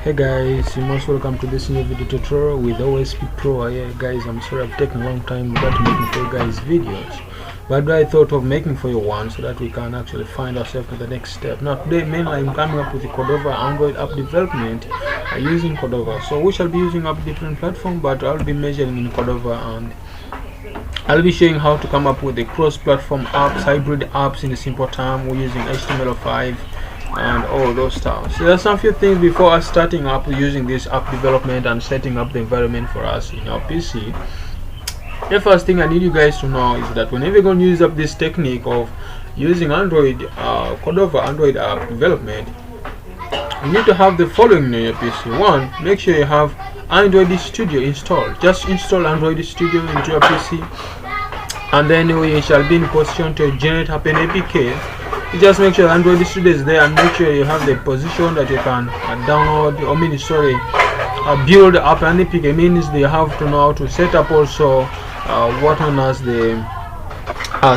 Hey guys, you most welcome to this new video tutorial with OSP Pro. Yeah guys, I'm sorry I've taken a long time without making for you guys videos, but I thought of making for you one so that we can actually find ourselves in the next step. Now today mainly I'm coming up with the Cordova Android app development using Cordova. So we shall be using up different platform, but I'll be measuring in Cordova, and I'll be showing how to come up with the cross-platform apps, hybrid apps in a simple term. We're using HTML5 and all those stuff. So there's some few things before us starting up using this app development and setting up the environment for us in our PC. The first thing I need you guys to know is that whenever you're going to use up this technique of using Android Cordova Android app development, you need to have the following in your PC. One, make sure you have Android Studio installed. Just install Android Studio into your PC, and then we shall be in position to generate up an APK. You just make sure Android Studio is there, and make sure you have the position that you can download, build up an APK. It means they have to know how to set up also what known as the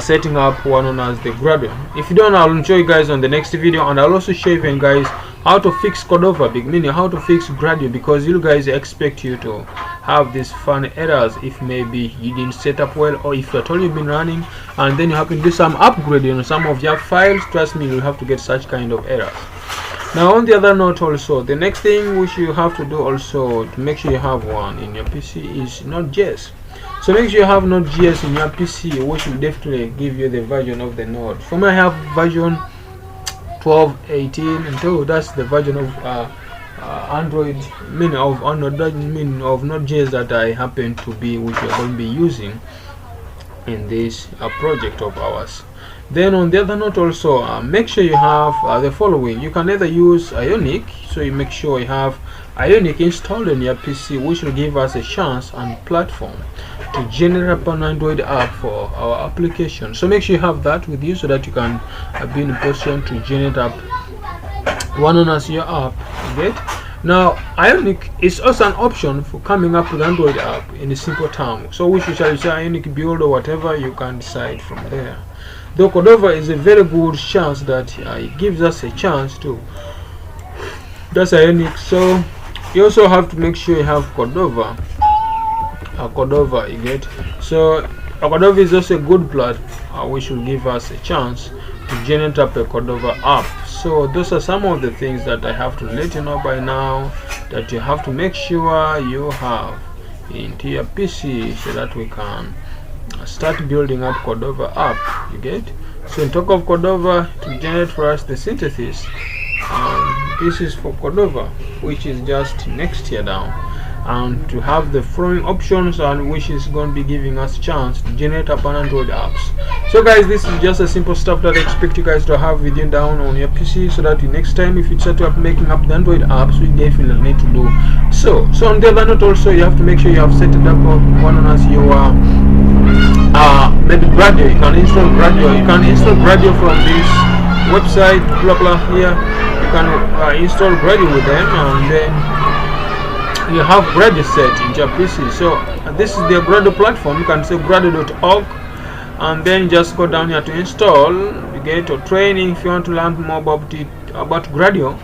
setting up what known as the Gradle. If you don't, I'll show you guys on the next video, and I'll also show you guys how to fix Cordova, meaning how to fix Gradle, because you guys expect you to have these fun errors if maybe you didn't set up well, or if at all you've been running and then you happen to do some upgrading on some of your files. Trust me, you'll have to get such kind of errors. Now on the other note also, the next thing which you have to do also to make sure you have one in your PC is Node.js. So make sure you have Node.js in your PC, which will definitely give you the version of the Node. For me, I have version 12.18, and so that's the version of Android of Node.js that I happen to be, which we're going to be using in this project of ours. Then on the other note also, make sure you have the following. You can either use Ionic, so you make sure you have Ionic installed in your PC, which will give us a chance and platform to generate up an Android app for our application. So make sure you have that with you so that you can be in a position to generate up one on as your app. You get? Now Ionic is also an option for coming up with Android app in a simple term. So which you shall say Ionic build or whatever, you can decide from there. Though Cordova is a very good chance that it gives us a chance to. That's Ionic. So you also have to make sure you have Cordova. Cordova, you get? So Cordova is also a good platform which will give us a chance to generate up a Cordova app. So those are some of the things that I have to let you know by now, that you have to make sure you have into your PC so that we can start building up Cordova app. You get? So in talk of Cordova, to generate for us the synthesis, this is for Cordova, which is just next here down, and to have the following options, and which is going to be giving us a chance to generate up an Android apps. So guys, this is just a simple stuff that I expect you guys to have within down on your PC, so that next time if you start up making up the Android apps, we definitely need to do so. So on the other note also, you have to make sure you have set it up one as your maybe Gradle. You can install Gradle. You can install Gradle from this website, blah blah here. You can install Gradle with them, and then you have Gradle set in your PC. So this is the Gradle platform. You can say gradle.org, and then just go down here to install. You get a training if you want to learn more about Gradle,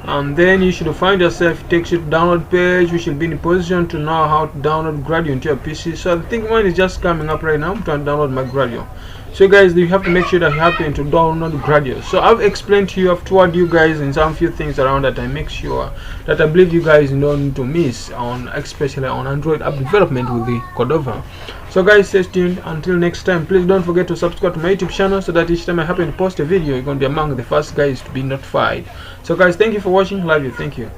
and then you should find yourself, it takes you to download page. You should be in a position to know how to download Gradle into your PC. So I think mine is just coming up right now. I'm trying to download my Gradle. So guys, you have to make sure that you happen to download Gradle. So I've explained to you, I've told you guys in some few things around that I make sure that I believe you guys don't need to miss on, especially on Android app development with the Cordova. So guys, stay tuned until next time. Please don't forget to subscribe to my YouTube channel so that each time I happen to post a video, you're going to be among the first guys to be notified. So guys, thank you for watching. Love you. Thank you.